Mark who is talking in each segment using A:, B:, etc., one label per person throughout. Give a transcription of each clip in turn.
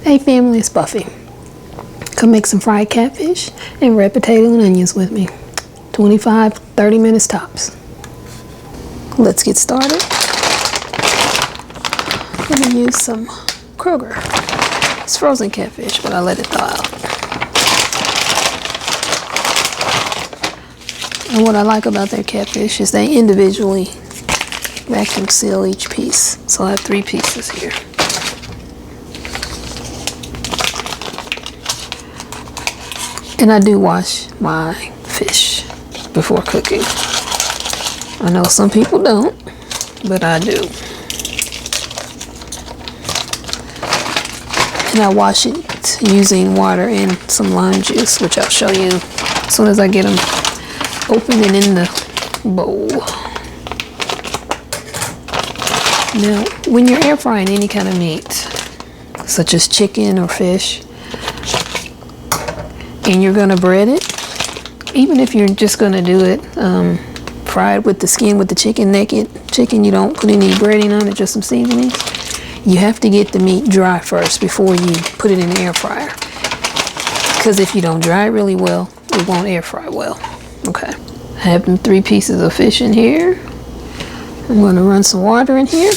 A: Hey family, it's Buffy. Come make some fried catfish and red potato and onions with me. 25-30 minutes tops. Let's get started. I'm gonna use some Kroger. It's frozen catfish, but I let it thaw out. And what I like about their catfish is they individually vacuum seal each piece. So I have 3 pieces here. And I do wash my fish before cooking. I know some people don't, but I do. And I wash it using water and some lime juice, which I'll show you as soon as I get them open and in the bowl. Now, when you're air frying any kind of meat, such as chicken or fish, and you're gonna bread it, even if you're just gonna do it fried with the skin, with the chicken, naked chicken, you don't put any breading on it, just some seasonings, you have to get the meat dry first before you put it in the air fryer. Because if you don't dry it really well, it won't air fry well. Okay, I have them 3 pieces of fish in here. I'm gonna run some water in here.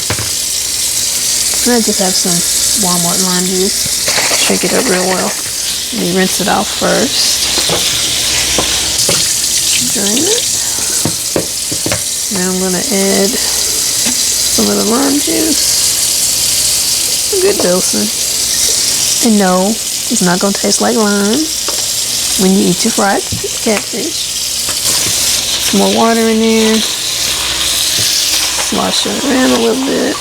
A: And I just have some Walmart lime juice. Shake it up real well. Let me rinse it off first. Drain it. Now I'm going to add some of the lime juice. A good dosing. And no, it's not going to taste like lime when you eat your fried catfish. Some more water in there. Slosh it around a little bit.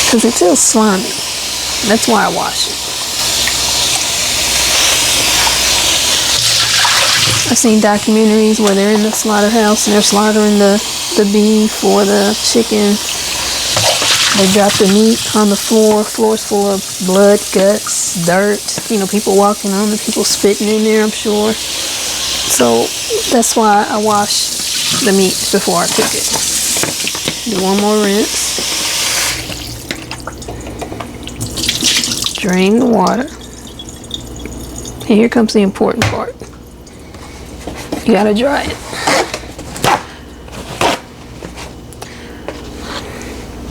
A: Because it feels slimy. That's why I wash it. I've seen documentaries where they're in the slaughterhouse and they're slaughtering the beef or the chicken. They drop the meat on the floor. Floor's full of blood, guts, dirt. You know, people walking on it, people spitting in there, I'm sure. So that's why I wash the meat before I cook it. Do one more rinse. Drain the water. And here comes the important part. You gotta dry it.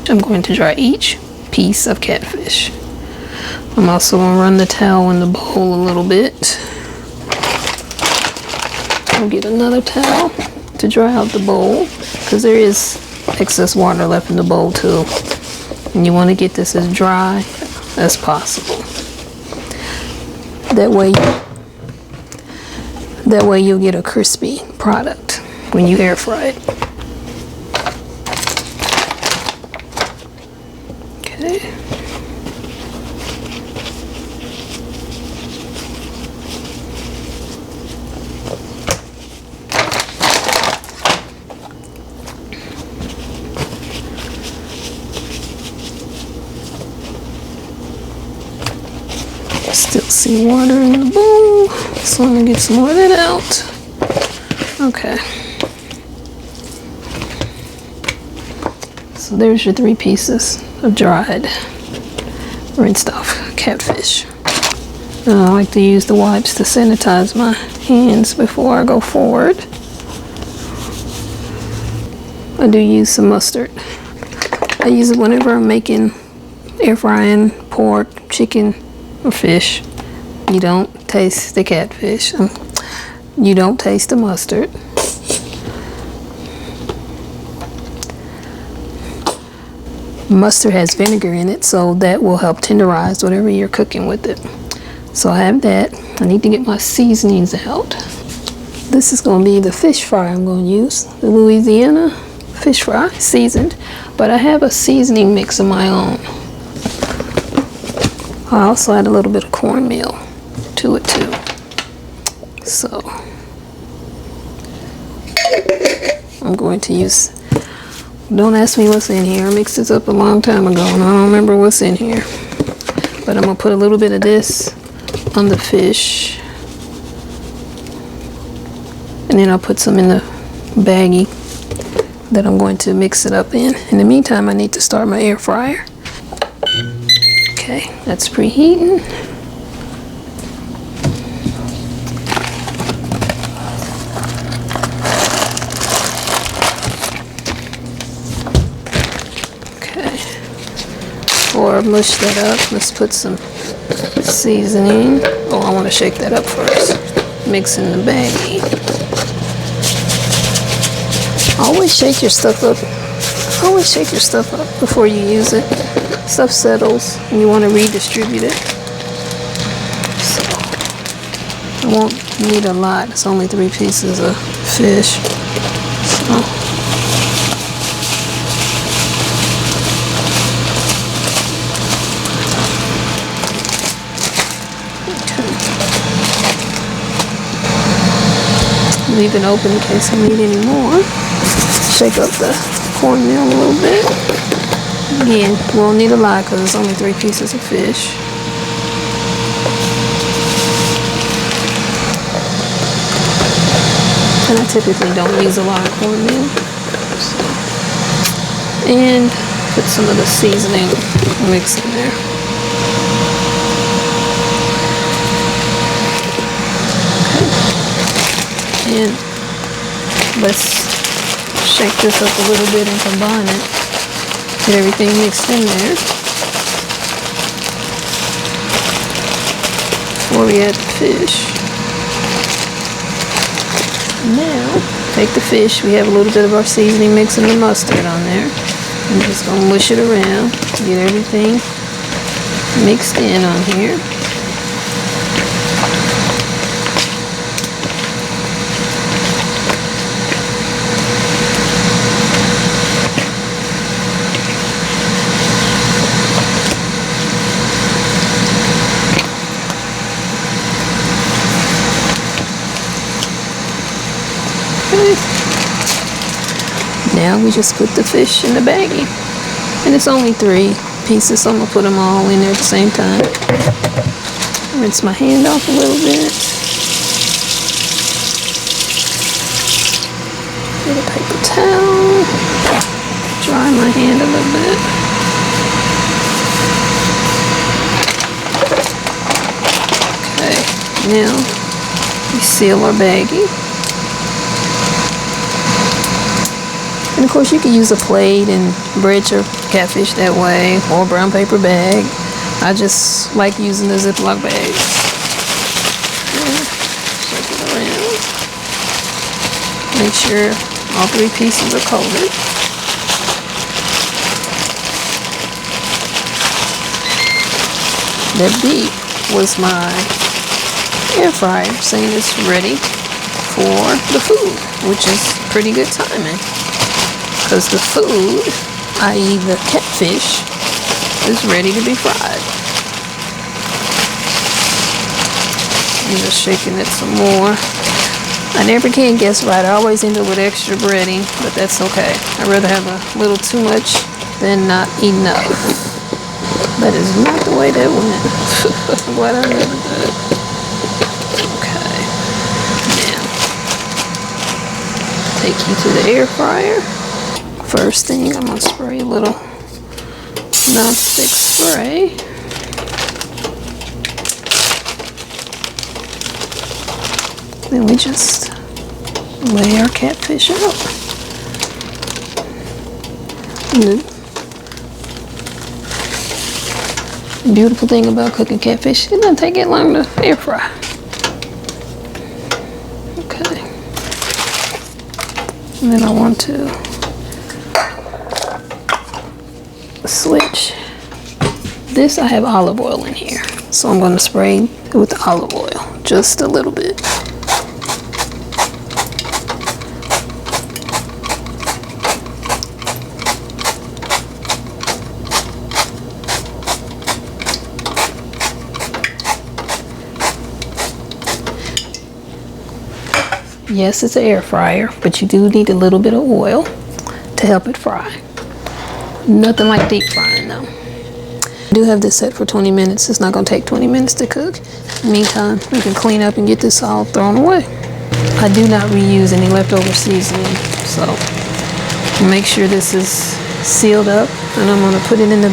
A: I'm going to dry each piece of catfish. I'm also gonna run the towel in the bowl a little bit. I'll get another towel to dry out the bowl because there is excess water left in the bowl too. And you want to get this as dry as possible. That way you'll get a crispy product when you air fry it. Okay. Still see water in the bowl, so I'm gonna get some more of that out. Okay. So there's your 3 pieces of dried, rinsed off catfish. Now I like to use the wipes to sanitize my hands before I go forward. I do use some mustard. I use it whenever I'm making air frying pork, chicken, or fish. You don't taste the catfish. You don't taste the mustard. Mustard has vinegar in it, so that will help tenderize whatever you're cooking with it. So I have that. I need to get my seasonings out. This is going to be the fish fry I'm going to use. The Louisiana fish fry, seasoned. But I have a seasoning mix of my own. I also add a little bit of cornmeal to it too. So I'm going to use, don't ask me what's in here. I mixed this up a long time ago and I don't remember what's in here. But I'm going to put a little bit of this on the fish. And then I'll put some in the baggie that I'm going to mix it up in. In the meantime, I need to start my air fryer. Okay, that's preheating. Okay, before I mush that up, let's put some seasoning. Oh, I want to shake that up first. Mix in the baggie. Always shake your stuff up. Always shake your stuff up before you use it. Stuff settles and you want to redistribute it. So I won't need a lot. It's only 3 pieces of fish. So leave it open in case I need any more. Shake up the cornmeal a little bit. Again, we won't need a lot because it's only 3 pieces of fish. And I typically don't use a lot of cornmeal. So. And put some of the seasoning mix in there. And let's shake this up a little bit and combine it. Get everything mixed in there before we add the fish. Now, take the fish. We have a little bit of our seasoning mix and the mustard on there. I'm just going to mush it around, get everything mixed in on here. Now we just put the fish in the baggie. And it's only 3 pieces, so I'm going to put them all in there at the same time. Rinse my hand off a little bit. Get a paper towel. Dry my hand a little bit. Okay, now we seal our baggie. And of course you can use a plate and bread your catfish that way, or a brown paper bag. I just like using the Ziploc bags. Shake it around. Make sure all 3 pieces are coated. That beep was my air fryer saying it's ready for the food, which is pretty good timing. Because the food, i.e. the catfish, is ready to be fried. I'm just shaking it some more. I never can guess right. I always end up with extra breading, but that's okay. I'd rather have a little too much than not enough. That is not the way that went. I'm glad I remembered that. Okay. Now, take you to the air fryer. First thing, I'm going to spray a little Nonstick spray. Then we just lay our catfish out. And the beautiful thing about cooking catfish, it doesn't take it long to air fry. Okay. And then I want to switch. This, I have olive oil in here, so I'm going to spray with the olive oil just a little bit. Yes, it's an air fryer, but you do need a little bit of oil to help it fry. Nothing like deep frying though. I do have this set for 20 minutes. It's not going to take 20 minutes to cook. In the meantime, we can clean up and get this all thrown away. I do not reuse any leftover seasoning, so make sure this is sealed up, and I'm going to put it in the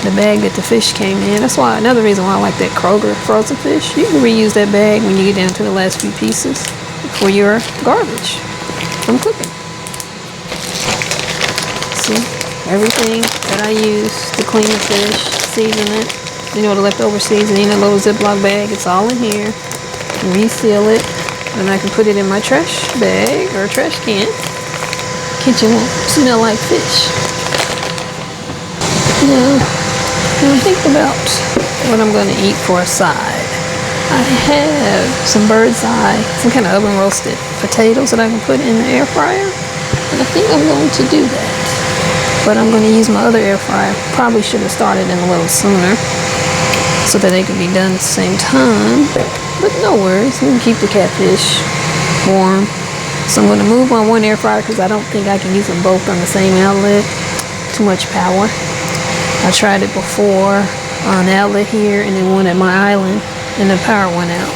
A: the bag that the fish came in. That's why, another reason why I like that Kroger frozen fish. You can reuse that bag when you get down to the last few pieces for your garbage from cooking. See, everything that I use to clean the fish, season it, you know, the leftover seasoning, a little Ziploc bag, it's all in here. Reseal it, and I can put it in my trash bag or trash can. Kitchen won't smell like fish. Now think about what I'm going to eat for a side. I have some bird's eye, some kind of oven roasted potatoes that I can put in the air fryer, and I think I'm going to do that. But I'm going to use my other air fryer. Probably should have started in a little sooner so that they could be done at the same time. But no worries, we can keep the catfish warm. So I'm going to move on one air fryer because I don't think I can use them both on the same outlet. Too much power. I tried it before on the outlet here and then one at my island and the power went out.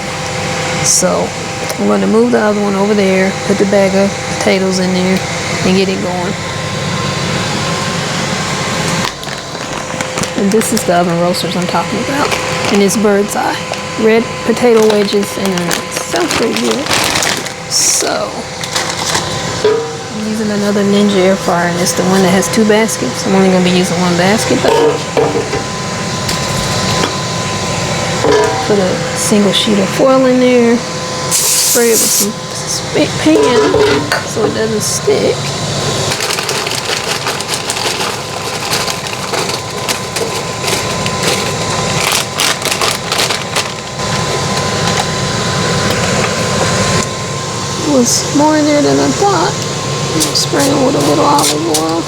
A: So I'm going to move the other one over there, put the bag of potatoes in there and get it going. And this is the oven roasters I'm talking about. And it's bird's eye. Red potato wedges and onions. Sounds pretty good. So, I'm using another Ninja air fryer, and it's the one that has 2 baskets. I'm only going to be using 1 basket though. Put a single sheet of foil in there. Spray it with some pan so it doesn't stick. Was more in there than I thought. I'm spraying it with a little olive oil.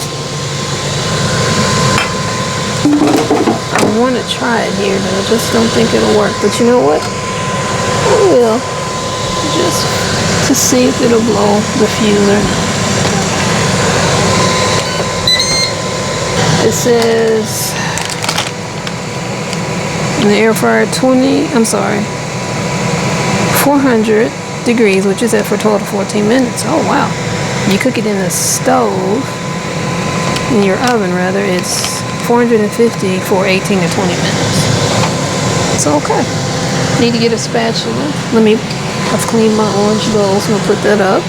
A: I want to try it here, but I just don't think it'll work. But you know what? I will. Just to see if it'll blow the diffuser. It says in the air fryer 400 degrees, which is at for 12 to 14 minutes. Oh wow. You cook it in the stove, in your oven rather, it's 450 for 18 to 20 minutes. It's okay. Need to get a spatula. I've cleaned my orange bowls. I'm gonna put that up.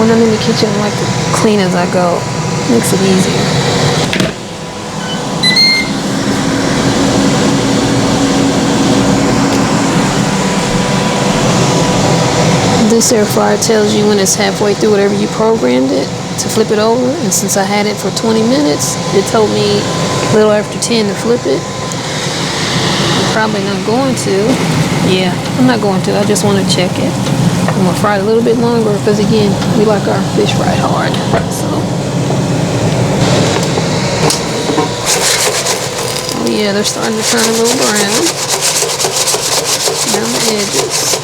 A: When I'm in the kitchen, I like to clean as I go. Makes it easier. This air fryer tells you when it's halfway through whatever you programmed it to flip it over, and since I had it for 20 minutes, it told me a little after 10 to flip it. I'm probably not going to. Yeah, I'm not going to. I just want to check it. I'm going to fry it a little bit longer because, again, we like our fish fried hard. So, oh yeah, they're starting to turn a little brown around the edges.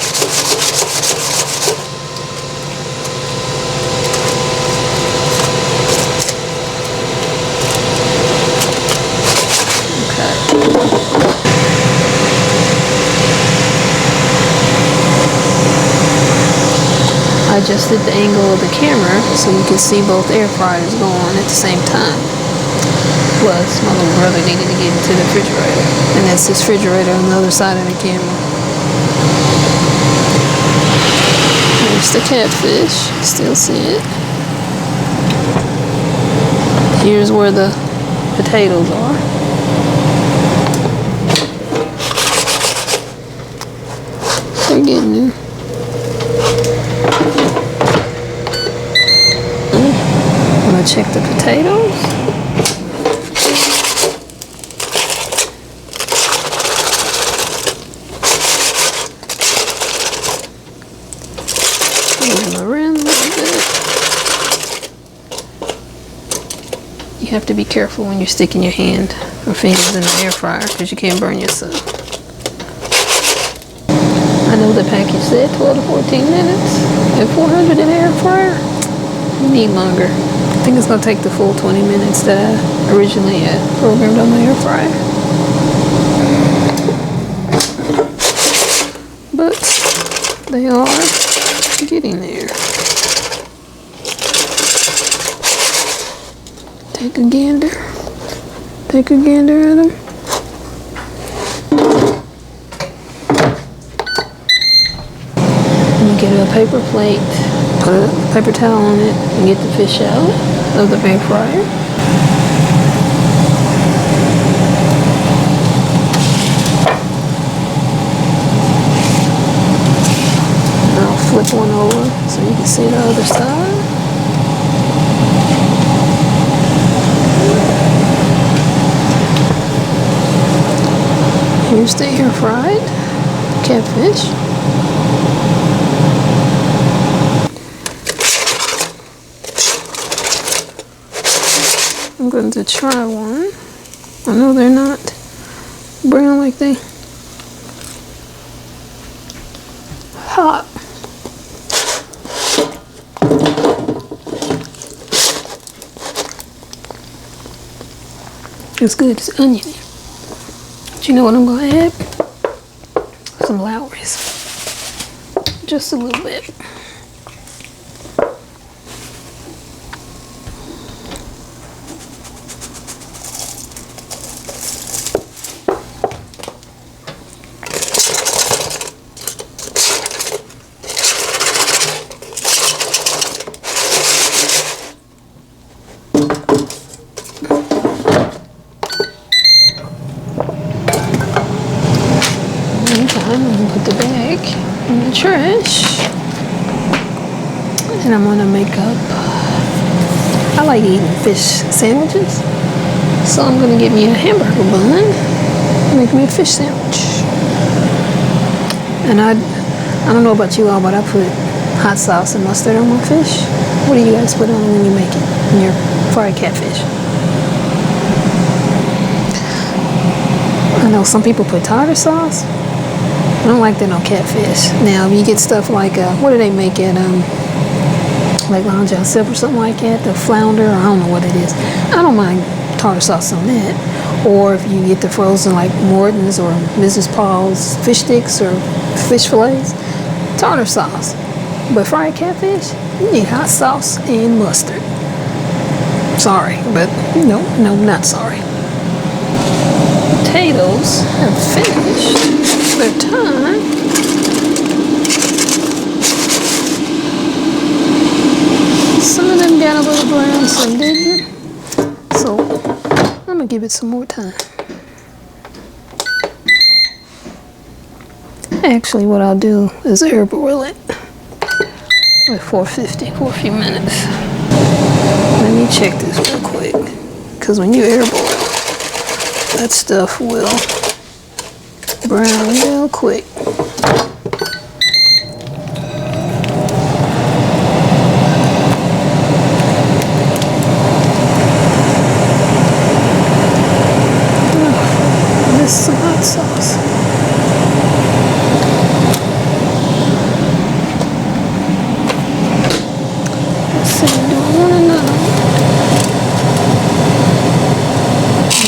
A: I adjusted the angle of the camera so you can see both air fryers going at the same time. Plus, my little brother needed to get into the refrigerator, and that's his refrigerator on the other side of the camera. There's the catfish. Still see it. Here's where the potatoes are. They're getting there. I'm gonna check the potatoes. Move them around a little bit. You have to be careful when you're sticking your hand or fingers in the air fryer because you can't burn yourself. I know the package said 12 to 14 minutes at 400 in the air fryer. You need longer. I think it's going to take the full 20 minutes that I originally had programmed on my air fryer. But they are getting there. Take a gander. Take a gander at them. And you get a paper plate, put a paper towel on it, and get the fish out of the air fryer. And I'll flip one over so you can see the other side. Here's the air fried catfish. I'm going to try one. I know they're not brown like they hot. It's good, it's oniony. But you know what I'm gonna add? Some Lowry's. Just a little bit. I'm gonna put the bag in the trash, and I'm gonna make up. I like eating fish sandwiches, so I'm gonna get me a hamburger bun, make me a fish sandwich. And I don't know about you all, but I put hot sauce and mustard on my fish. What do you guys put on when you make it in your fried catfish? I know some people put tartar sauce. I don't like that on catfish. Now, if you get stuff like, what do they make it? Like Long John Silver or something like that, the flounder, I don't know what it is. I don't mind tartar sauce on that. Or if you get the frozen like Morton's or Mrs. Paul's fish sticks or fish fillets, tartar sauce. But fried catfish, you need hot sauce and mustard. Sorry, but no, not sorry. Potatoes have finished their time. Some of them got a little brown, some didn't. So I'm gonna give it some more time. Actually, what I'll do is air boil it at 450 for a few minutes. Let me check this real quick, because when you air boil, that stuff will brown real quick. This is some hot sauce. Let's see, do I want another one?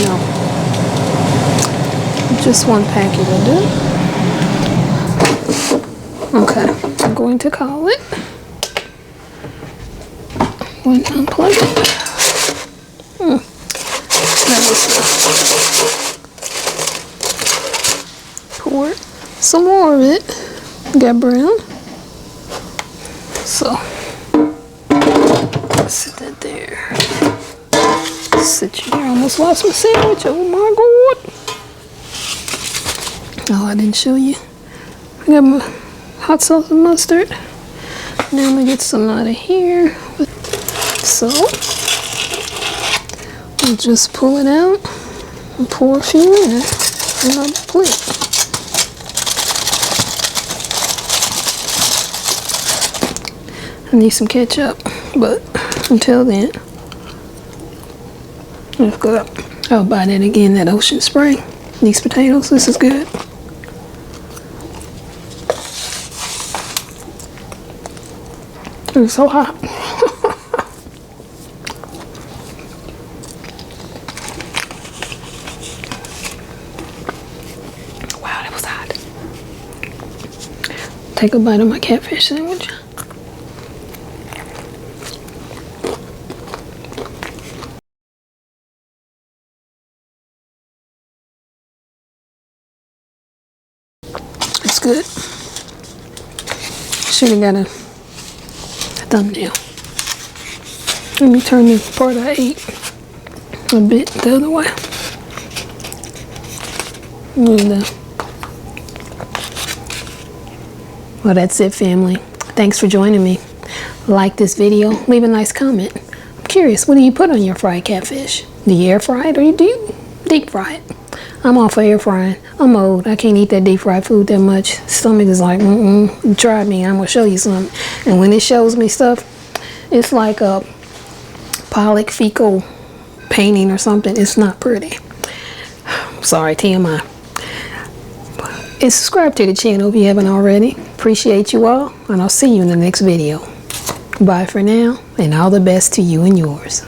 A: No. Just one packet will do. Okay, I'm going to call it. When unplug it. That was pour some more of it. Got brown. So sit that there. Sit you there. Almost lost my sandwich. Oh my God. Oh, I didn't show you. I got my hot sauce and mustard. Now I'm gonna get some out of here. So I'll just pull it out and pour a few in another plate. I need some ketchup, but until then, let's go up. I'll buy that again, that ocean spray. These potatoes, this is good. It's so hot. Wow, that was hot. Take a bite of my catfish sandwich. It's good. Should have got a thumbnail. Let me turn the part I ate a bit the other way. Well, that's it, family. Thanks for joining me. Like this video, leave a nice comment. I'm curious, what do you put on your fried catfish? Do you air fry it or do you deep fry it? I'm all for air frying. I'm old. I can't eat that deep fried food that much. Stomach is like, try me. I'm gonna show you something. And when it shows me stuff, it's like a Pollock fecal painting or something. It's not pretty. Sorry, TMI. And subscribe to the channel if you haven't already. Appreciate you all, and I'll see you in the next video. Bye for now, and all the best to you and yours.